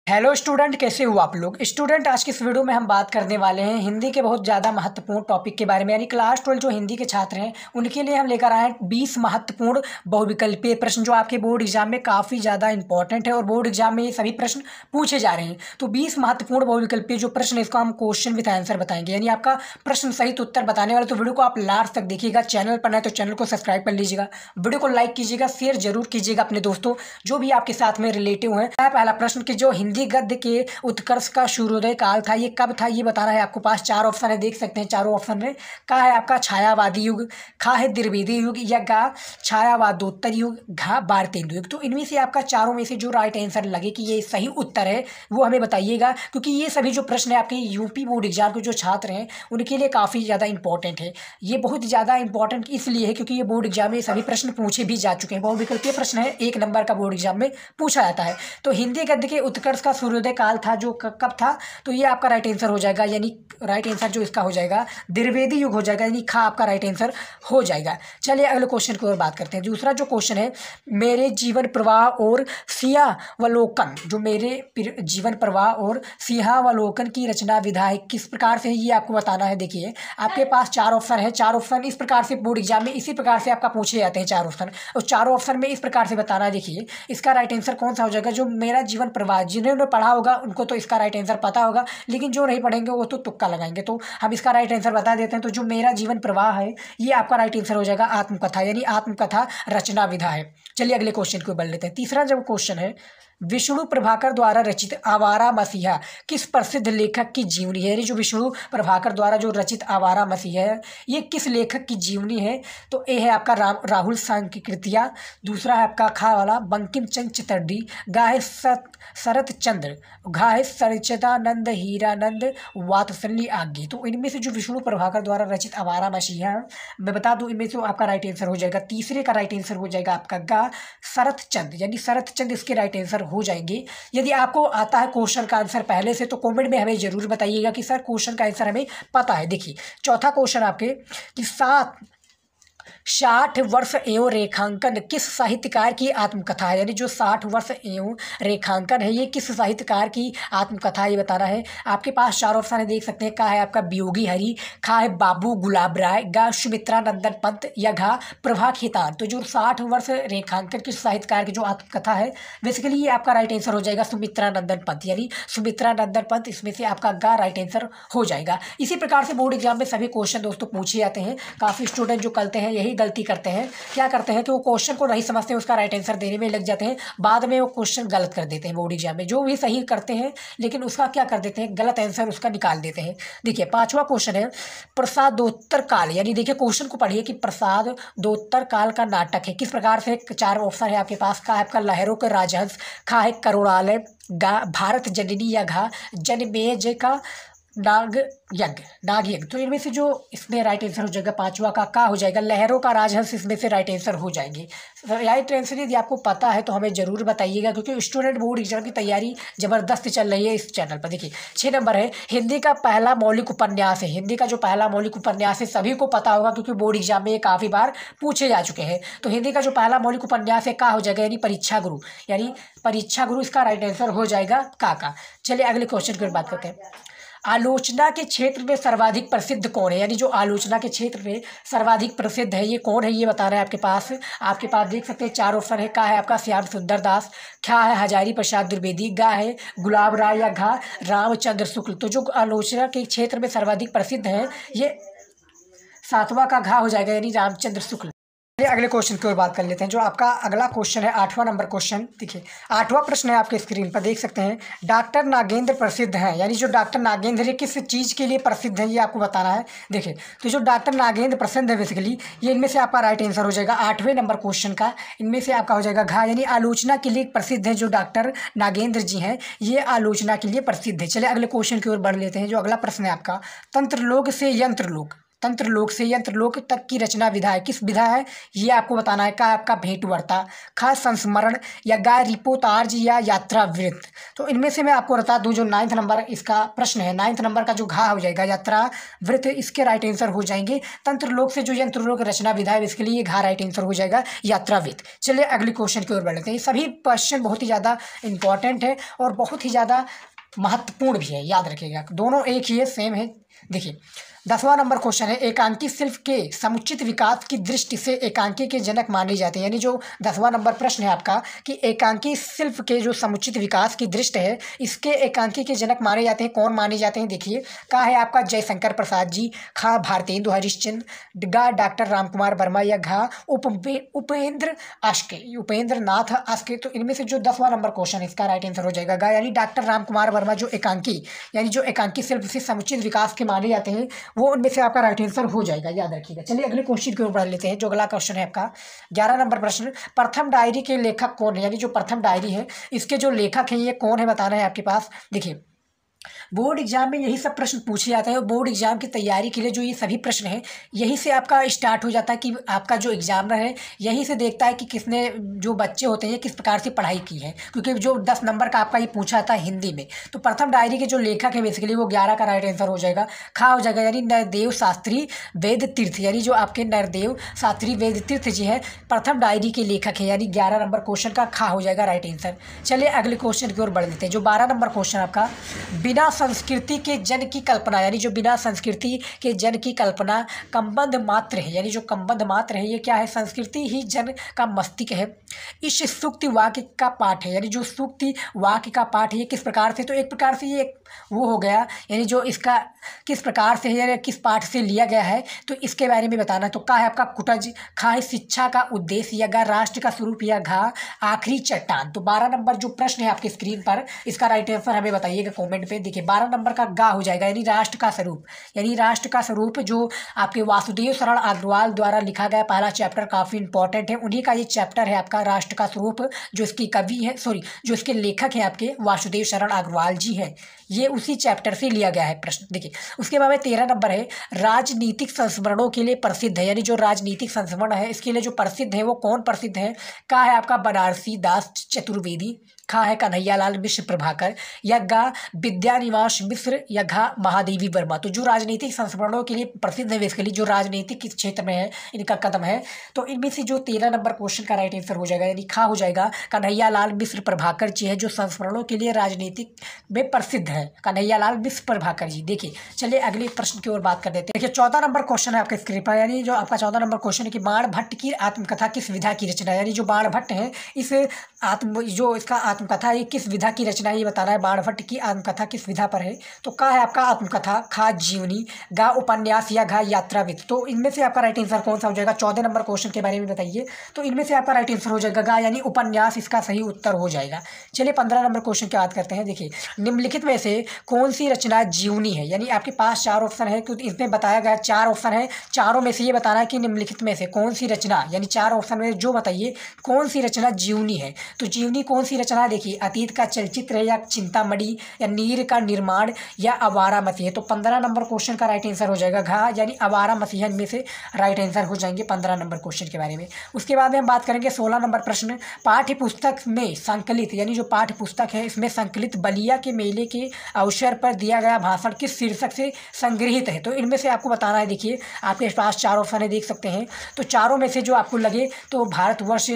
Hello student, कैसे हो आप लोग। स्टूडेंट, आज की इस वीडियो में हम बात करने वाले हैं हिंदी के बहुत ज़्यादा महत्वपूर्ण टॉपिक के बारे में। यानी क्लास 12 जो हिंदी के छात्र हैं उनके लिए हम लेकर आए हैं 20 महत्वपूर्ण बहुविकल्पीय प्रश्न जो आपके बोर्ड एग्जाम में काफ़ी ज़्यादा इंपॉर्टेंट है और बोर्ड एग्जाम में ये सभी प्रश्न पूछे जा रहे हैं। तो 20 महत्वपूर्ण बहुविकल्पीय जो प्रश्न है इसको हम क्वेश्चन विद आंसर बताएंगे, यानी आपका प्रश्न सहित उत्तर बताने वाले। तो वीडियो को आप लास्ट तक देखिएगा। चैनल पर नए तो चैनल को सब्सक्राइब कर लीजिएगा, वीडियो को लाइक कीजिएगा, शेयर जरूर कीजिएगा अपने दोस्तों जो भी आपके साथ में रिलेटिव हैं। पहला प्रश्न कि जो हिंदी गद्य के उत्कर्ष का सूर्योदय काल था ये कब था, ये बताना है। आपको पास चार ऑप्शन है, देख सकते हैं चारों ऑप्शन में। का है आपका छायावादी युग, खा है द्विवेदी युग, या गा छायावादोत्तर युग, घा भारतेंदु युग। तो इनमें से आपका चारों में से जो राइट आंसर लगे कि ये सही उत्तर है वो हमें बताइएगा, क्योंकि ये सभी जो प्रश्न है आपके यूपी बोर्ड एग्जाम के जो छात्र हैं उनके लिए काफ़ी ज़्यादा इंपॉर्टेंट है। ये बहुत ज़्यादा इंपॉर्टेंट इसलिए है क्योंकि ये बोर्ड एग्जाम में सभी प्रश्न पूछे भी जा चुके हैं। बहुविकल्पीय प्रश्न है, 1 नंबर का बोर्ड एग्जाम में पूछा जाता है। तो हिंदी गद्य के उत्कर्ष का सूर्योदय काल था जो कब था, तो ये आपका राइट आंसर हो जाएगा। यानी राइट आंसर जो इसका हो जाएगा द्विवेदी युग हो जाएगा, यानी खा आपका राइट आंसर हो जाएगा। चलिए अगले क्वेश्चन की ओर बात करते हैं। दूसरा जो क्वेश्चन है, मेरे जीवन प्रवाह और सिंहावलोकन, जो मेरे जीवन प्रवाह और सिंहावलोकन की रचना विधा है किस प्रकार से, ये आपको बताना है। देखिए आपके पास चार ऑप्शन है, चार ऑप्शन इस प्रकार से बोर्ड एग्जाम में इसी प्रकार से आपका पूछे जाते हैं चार ऑप्शन, और चारों ऑप्शन में इस प्रकार से बताना है। देखिए इसका राइट आंसर कौन सा हो जाएगा, जो मेरा जीवन प्रवाह। जिन्होंने पढ़ा होगा उनको तो इसका राइट आंसर पता होगा, लेकिन जो नहीं पढ़ेंगे वो तो तुक्का लगाएंगे। तो हम इसका राइट आंसर बता देते हैं। तो जो मेरा जीवन प्रवाह है ये आपका राइट आंसर हो जाएगा आत्मकथा, यानी आत्मकथा रचना विधा है। चलिए अगले क्वेश्चन को बढ़ लेते हैं। तीसरा जो क्वेश्चन है, विष्णु प्रभाकर द्वारा रचित आवारा मसीहा किस प्रसिद्ध लेखक की जीवनी है। यानी जो विष्णु प्रभाकर द्वारा जो रचित आवारा मसीहा है ये किस लेखक की जीवनी है। तो ए है आपका राहुल सांकृत्या, दूसरा है आपका खा वाला बंकिम चंद्र चटर्जी, गा है शरत चंद्र, घा है सरिचदानंद हीरानंद वात्सल्य आज्ञे। तो इनमें से जो विष्णु प्रभाकर द्वारा रचित आवारा मसीहा मैं बता दूं, इनमें से आपका राइट आंसर हो जाएगा, तीसरे का राइट आंसर हो जाएगा आपका गा शरत चंद्र, यानी शरत चंद्र इसके राइट आंसर हो जाएंगे। यदि आपको आता है क्वेश्चन का आंसर पहले से तो कमेंट में हमें जरूर बताइएगा कि सर क्वेश्चन का आंसर हमें पता है। देखिए चौथा क्वेश्चन आपके कि 60 वर्ष एवं रेखांकन किस साहित्यकार की आत्मकथा है। यानी जो 60 वर्ष एवं रेखांकन है ये किस साहित्यकार की आत्मकथा है, ये बताना है। आपके पास चार ऑप्शन है, देख सकते हैं। का है आपका वियोगी हरि, खा है बाबू गुलाब राय, गा सुमित्रा नंदन पंत, या घा प्रभा खेतान। तो जो 60 वर्ष रेखांकन किस साहित्यकार की जो आत्मकथा है बेसिकली ये आपका राइट आंसर हो जाएगा सुमित्रा नंदन पंत, यानी सुमित्रा नंदन पंत इसमें से आपका गा राइट आंसर हो जाएगा। इसी प्रकार से बोर्ड एग्जाम में सभी क्वेश्चन दोस्तों पूछे जाते हैं। काफ़ी स्टूडेंट जो करते हैं यही गलती करते हैं, क्या करते हैं कि वो क्वेश्चन को नहीं समझते हैं, उसका राइट आंसर देने में लग जाते हैं, बाद में वो क्वेश्चन गलत कर देते हैं। बोर्ड एग्जाम में जो भी सही करते हैं लेकिन उसका क्या कर देते हैं, गलत आंसर उसका निकाल देते हैं। देखिए पांचवा क्वेश्चन है, प्रसादोत्तर काल, यानी देखिए क्वेश्चन को पढ़िए कि प्रसादोत्तर काल का नाटक है किस प्रकार से। चार ऑप्शन है आपके पास। का है आपका लहरों के राजहंस, खा है करुणालय, गा भारत जननी, या घा जनमेजय का नाग यज्ञ। तो इनमें से जो इसमें राइट आंसर हो जाएगा पांचवा का हो जाएगा लहरों का राजहंस, इसमें से राइट आंसर हो जाएंगे। राइट आंसर यदि आपको पता है तो हमें जरूर बताइएगा, क्योंकि स्टूडेंट बोर्ड एग्जाम की तैयारी जबरदस्त चल रही है इस चैनल पर। देखिए 6 नंबर है, हिंदी का पहला मौलिक उपन्यास है। हिंदी का जो पहला मौलिक उपन्यास है सभी को पता होगा क्योंकि बोर्ड एग्जाम में ये काफ़ी बार पूछे जा चुके हैं। तो हिंदी का जो पहला मौलिक उपन्यास है का हो जाएगा, यानी परीक्षा गुरु, यानी परीक्षा गुरु इसका राइट आंसर हो जाएगा का। चलिए अगले क्वेश्चन की बात करते हैं। आलोचना के क्षेत्र में सर्वाधिक प्रसिद्ध कौन है। यानी जो आलोचना के क्षेत्र में सर्वाधिक प्रसिद्ध है ये कौन है, ये बता रहे हैं। आपके पास देख सकते हैं चार ऑप्शन है। का है आपका श्याम सुंदर दास, क्या है हजारी प्रसाद द्विवेदी, गा है गुलाब राय, या घा रामचंद्र शुक्ल। तो जो आलोचना के क्षेत्र में सर्वाधिक प्रसिद्ध है ये सातवां का घा हो जाएगा, यानी रामचंद्र शुक्ल। अगले क्वेश्चन की ओर बात कर लेते हैं। जो आपका अगला क्वेश्चन है 8वां नंबर क्वेश्चन। देखिए 8वां प्रश्न है आपके स्क्रीन पर देख सकते हैं। डॉक्टर नागेंद्र प्रसिद्ध हैं, यानी जो डॉक्टर नागेंद्र ये किस चीज़ के लिए प्रसिद्ध है ये आपको बताना है। देखिए तो जो डॉक्टर नागेंद्र प्रसिद्ध है बेसिकली ये इनमें से आपका राइट आंसर हो जाएगा 8वें नंबर क्वेश्चन का। इनमें से आपका हो जाएगा घा, यानी आलोचना के लिए प्रसिद्ध है। जो डॉक्टर नागेंद्र जी हैं ये आलोचना के लिए प्रसिद्ध है। चलिए अगले क्वेश्चन की ओर बढ़ लेते हैं। जो अगला प्रश्न है आपका, तंत्रलोक से यंत्रलोक तंत्रलोक से यंत्रलोक तक की रचना विधा है, किस विधा है ये आपको बताना है। का आपका भेंटवार्ता, खा संस्मरण, या गा रिपोर्टाज, या यात्रा वृत्त। तो इनमें से मैं आपको बता दूं जो 9th नंबर इसका प्रश्न है, 9th नंबर का जो घा हो जाएगा यात्रा वृत्त, इसके राइट आंसर हो जाएंगे तंत्रलोक से जो यंत्रलोक रचना विधा है, इसके लिए ये घा राइट आंसर हो जाएगा यात्रा वृत्त। चलिए अगले क्वेश्चन की ओर बढ़ लेते हैं। ये सभी क्वेश्चन बहुत ही ज़्यादा इंपॉर्टेंट है और बहुत ही ज़्यादा महत्वपूर्ण भी है, याद रखिएगा, दोनों एक ही है, सेम है। देखिए 10वां नंबर क्वेश्चन है, एकांकी शिल्प के समुचित विकास की दृष्टि से एकांकी के जनक माने जाते हैं। यानी जो 10वां नंबर प्रश्न है आपका कि एकांकी शिल्प के जो समुचित विकास की दृष्टि है, इसके एकांकी के जनक माने जाते हैं। कौन माने जाते हैं देखिए, का है आपका जयशंकर प्रसाद जी, खा भारतेंदु हरिश्चंद्र, गा डॉक्टर रामकुमार वर्मा, या घा उपेंद्र आस्के, उपेंद्र नाथ आस्के। तो इनमें से जो 10वां नंबर क्वेश्चन है इसका राइट आंसर हो जाएगा गा, यानी डॉक्टर रामकुमार वर्मा जो एकांकी यानी जो एकांकी शिल्प से समुचित विकास के माने जाते हैं, वो उनमें से आपका राइट आंसर हो जाएगा, याद रखिएगा। चलिए अगले क्वेश्चन की ओर बढ़ लेते हैं। जो अगला क्वेश्चन है आपका 11 नंबर प्रश्न, प्रथम डायरी के लेखक कौन है। यानी जो प्रथम डायरी है इसके जो लेखक हैं ये कौन है बताना है आपके पास। देखिए बोर्ड एग्जाम में यही सब प्रश्न पूछे जाते हैं और बोर्ड एग्जाम की तैयारी के लिए जो ये सभी प्रश्न हैं यहीं से आपका स्टार्ट हो जाता है कि आपका जो एग्जामिनर है यहीं से देखता है कि किसने, जो बच्चे होते हैं किस प्रकार से पढ़ाई की है, क्योंकि जो 10 नंबर का आपका ये पूछा था हिंदी में। तो प्रथम डायरी के जो लेखक है बेसिकली वो 11 का राइट आंसर हो जाएगा, खा हो जाएगा, यानी नरदेव शास्त्री वेद तीर्थ, यानी जो आपके नरदेव शास्त्री वेद तीर्थ जी है प्रथम डायरी के लेखक है, यानी 11 नंबर क्वेश्चन का खा हो जाएगा राइट आंसर। चलिए अगले क्वेश्चन की ओर बढ़ लेते हैं। जो 12 नंबर क्वेश्चन आपका, बिना संस्कृति के जन की कल्पना, यानी जो बिना संस्कृति के जन की कल्पना कंबंध मात्र है, यानी जो कंबंध मात्र है ये क्या है, संस्कृति ही जन का मस्तिष्क है। इस सूक्ति वाक्य का पाठ है, यानी जो सूक्ति वाक्य का पाठ है ये किस प्रकार से, तो एक प्रकार से ये वो हो गया, यानी जो इसका किस प्रकार से है, किस पाठ से लिया गया है, तो इसके बारे में बताना। तो का है आपका कुटज, खा है शिक्षा का उद्देश्य, या गा राष्ट्र का स्वरूप, या घा आखिरी चट्टान। तो 12 नंबर जो प्रश्न है आपकी स्क्रीन पर, इसका राइट आंसर हमें बताइएगा कमेंट पे। देखिए 12 नंबर का गा हो जाएगा, यानी राष्ट्र का स्वरूप, यानी राष्ट्र का स्वरूप जो आपके वासुदेव शरण अग्रवाल द्वारा लिखा गया पहला चैप्टर काफ़ी इंपॉर्टेंट है, उन्हीं का ये चैप्टर है आपका राष्ट्र का स्वरूप, जो इसकी कवि है, सॉरी जो इसके लेखक हैं आपके वासुदेव शरण अग्रवाल जी हैं, ये उसी चैप्टर से लिया गया है प्रश्न। देखिए उसके बाद में 13 नंबर है, राजनीतिक संस्मरणों के लिए प्रसिद्ध है, यानी जो राजनीतिक संस्मरण है इसके लिए जो प्रसिद्ध है वो कौन प्रसिद्ध है, का है आपका बनारसी दास चतुर्वेदी, खा है कन्हैयालाल मिश्र प्रभाकर, या गा विद्यानिवास मिश्र, या घा महादेवी वर्मा। तो जो राजनीतिक संस्मरणों के लिए प्रसिद्ध है बेसिकली जो राजनीतिक क्षेत्र में है इनका कदम है, तो इनमें से जो 13 नंबर क्वेश्चन का राइट आंसर हो जाएगा, यानी खा हो जाएगा कन्हैयालाल मिश्र प्रभाकर जी है जो संस्मरणों के लिए राजनीतिक में प्रसिद्ध है, कन्हैयालाल मिश्र प्रभाकर जी। देखिए चलिए अगले प्रश्न की ओर बात कर देते हैं। देखिए 14 नंबर क्वेश्चन है आपके स्क्रीन पर, यानी जो आपका 14 नंबर क्वेश्चन है कि बाण भट्ट की आत्मकथा किस विधा की रचना, यानी जो बाण भट्ट है इस जो इसका आत्मकथा ये किस विधा की रचना ये बताना है, बाण भट्ट की आत्मकथा किस विधा पर है। तो का है आपका आत्मकथा, खा जीवनी, गा उपन्यास, या घा यात्रा वृत्त। तो इनमें से आपका राइट आंसर कौन सा हो जाएगा, 14 नंबर क्वेश्चन के बारे में बताइए। तो इनमें से आपका राइट आंसर हो जाएगा गा, यानी उपन्यास इसका सही उत्तर हो जाएगा। चलिए 15 नंबर क्वेश्चन की बात करते हैं। देखिए निम्नलिखित में से कौन सी रचना जीवनी है, यानी आपके पास 4 ऑप्शन है, क्योंकि इसमें बताया गया 4 ऑप्शन है, चारों में से ये बताना है कि निम्नलिखित में से कौन सी रचना, यानी 4 ऑप्शन में जो बताइए कौन सी रचना जीवनी है। तो जीवनी कौन सी रचना है, देखिए अतीत का चलचित्र है, या चिंतामणि, या नीर का निर्माण, या आवारा मसीह। तो 15 नंबर क्वेश्चन का राइट आंसर हो जाएगा घा, यानी आवारा मसीह इनमें से राइट आंसर हो जाएंगे 15 नंबर क्वेश्चन के बारे में। उसके बाद में हम बात करेंगे 16 नंबर प्रश्न, पाठ्य पुस्तक में संकलित, यानी जो पाठ्य पुस्तक है इसमें संकलित बलिया के मेले के अवसर पर दिया गया भाषण किस शीर्षक से संग्रहित है। तो इनमें से आपको बताना है। देखिए आपके पास 4 ऑप्शन है, देख सकते हैं। तो चारों में से जो आपको लगे, तो भारतवर्ष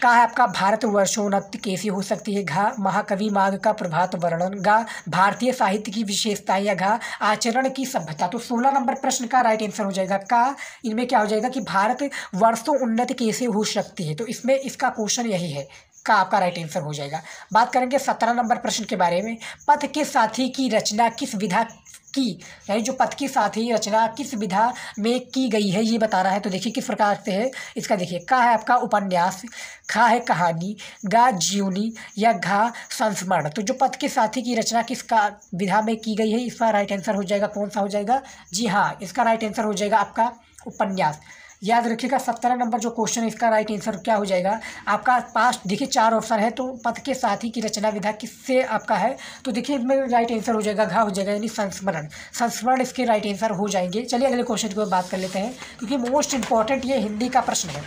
का है आपका भारतवर्षोन्नति कैसी हो सकती है, घा महाकवि माघ का प्रभात वर्णन, गा भारतीय साहित्य की विशेषताएं, या घा आचरण की सभ्यता। तो 16 नंबर प्रश्न का राइट आंसर हो जाएगा का, इनमें क्या हो जाएगा कि भारत वर्षोन्नति कैसे हो सकती है। तो इसमें इसका क्वेश्चन यही है, का आपका राइट आंसर हो जाएगा। बात करेंगे 17 नंबर प्रश्न के बारे में, पथ के साथी की रचना किस विधा की, यानी जो पथ के साथी रचना किस विधा में की गई है ये बताना है। तो देखिए किस प्रकार से है इसका, देखिए का है आपका उपन्यास, खा है कहानी, गा जीवनी, या घा संस्मरण। तो जो पथ के साथी की रचना किस का विधा में की गई है इसका राइट आंसर हो जाएगा कौन सा हो जाएगा, जी हाँ इसका राइट आंसर हो जाएगा आपका उपन्यास। याद रखिएगा 17 नंबर जो क्वेश्चन है इसका राइट आंसर क्या हो जाएगा आपका पास। देखिए 4 ऑप्शन है, तो पद के साथ ही की रचना विधा किससे आपका है, तो देखिए इसमें राइट आंसर हो जाएगा घा हो जाएगा, यानी संस्मरण। संस्मरण इसके राइट आंसर हो जाएंगे। चलिए अगले क्वेश्चन की बात कर लेते हैं, क्योंकि मोस्ट इंपॉर्टेंट ये हिंदी का प्रश्न है।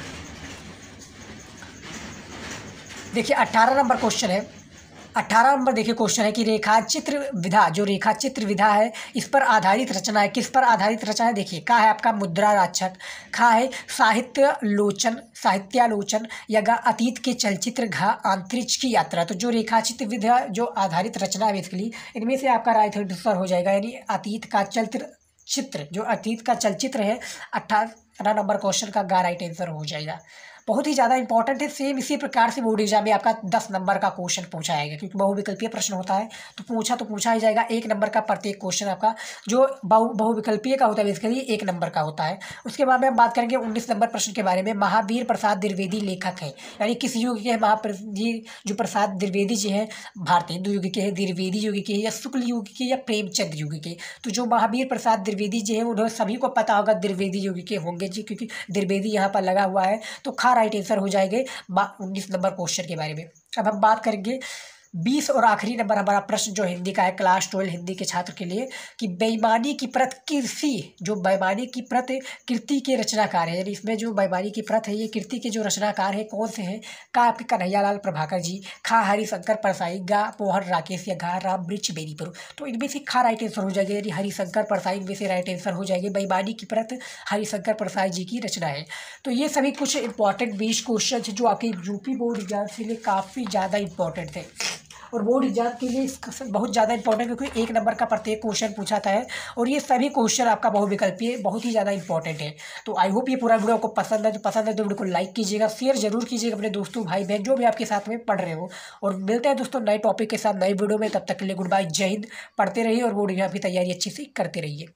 देखिए 18 नंबर क्वेश्चन है। 18 नंबर देखिए क्वेश्चन है कि रेखाचित्र विधा, जो रेखाचित्र विधा है इस पर आधारित रचना है। किस पर आधारित रचना है, देखिए का है आपका मुद्रा राक्षक, खा है साहित्यालोचन, या गा अतीत के चलचित्र, घा अंतरिक्ष की यात्रा। तो जो रेखाचित्र विधा जो आधारित रचना है बेसिकली इनमें से आपका राइट आंसर हो जाएगा, यानी अतीत का चित्र जो अतीत का चलचित्र है। 18 नंबर क्वेश्चन का गा राइट आंसर हो जाएगा। बहुत ही ज़्यादा इंपॉर्टेंट है। सेम इसी प्रकार से बोर्ड एग्जाम में आपका 10 नंबर का क्वेश्चन पूछा जाएगा, क्योंकि बहुविकल्पीय प्रश्न होता है तो पूछा ही जाएगा। 1 नंबर का प्रत्येक क्वेश्चन आपका जो बहुविकल्पीय का होता है बेसिकली 1 नंबर का होता है। उसके बाद में हम बात करेंगे 19 नंबर प्रश्न के बारे में। महावीर प्रसाद द्विवेदी लेखक है, यानी किस युग के हैं जो प्रसाद द्विवेदी जी हैं, भारतीय हिंदू युग के हैं, द्विवेदी युग के हैं, या शुक्ल युग के, या प्रेमचंद युग के। तो जो महावीर प्रसाद द्विवेदी जी हैं उन्हें सभी को पता होगा द्विवेदी युग के होंगे जी, क्योंकि द्विवेदी यहाँ पर लगा हुआ है। तो राइट आंसर हो जाएंगे 19 नंबर क्वेश्चन के बारे में। अब हम बात करेंगे 20 और आखिरी नंबर हमारा प्रश्न जो हिंदी का है क्लास 12 हिंदी के छात्र के लिए, कि बेईमानी की प्रत कृति के रचनाकार है, यानी इसमें जो बेईमानी की प्रत है ये कृति के जो रचनाकार है कौन से हैं, का आपके कन्हैयालाल प्रभाकर जी, खा हरिशंकर परसाई, गा मोहन राकेश, या घा राम वृक्ष बेनीपुर। तो इनमें से खा राइट आंसर हो जाएगा, यानी हरिशंकर परसाई इनमें से राइट आंसर हो जाएंगे। बेईमानी की प्रत हरिशंकर परसाई जी की रचना है। तो ये सभी कुछ इंपॉर्टेंट 20 क्वेश्चन जो आपके यूपी बोर्ड एग्जाम के लिए काफ़ी ज़्यादा इंपॉर्टेंट थे, और बोर्ड एग्जाम के लिए बहुत ज़्यादा इंपॉर्टेंट, क्योंकि 1 नंबर का प्रत्येक क्वेश्चन पूछा था है, और ये सभी क्वेश्चन आपका बहुविकल्पीय बहुत ही ज़्यादा इंपॉर्टेंट है। तो आई होप ये पूरा वीडियो आपको पसंद है, तो वीडियो को लाइक कीजिएगा, शेयर जरूर कीजिएगा अपने दोस्तों भाई बहन जो भी आपके साथ में पढ़ रहे हो। और मिलते हैं दोस्तों नए टॉपिक के साथ नई वीडियो में, तब तक के लिए गुड बाय, जय हिंद। पढ़ते रहिए और बोर्ड एग्जाम की तैयारी अच्छी से करते रहिए।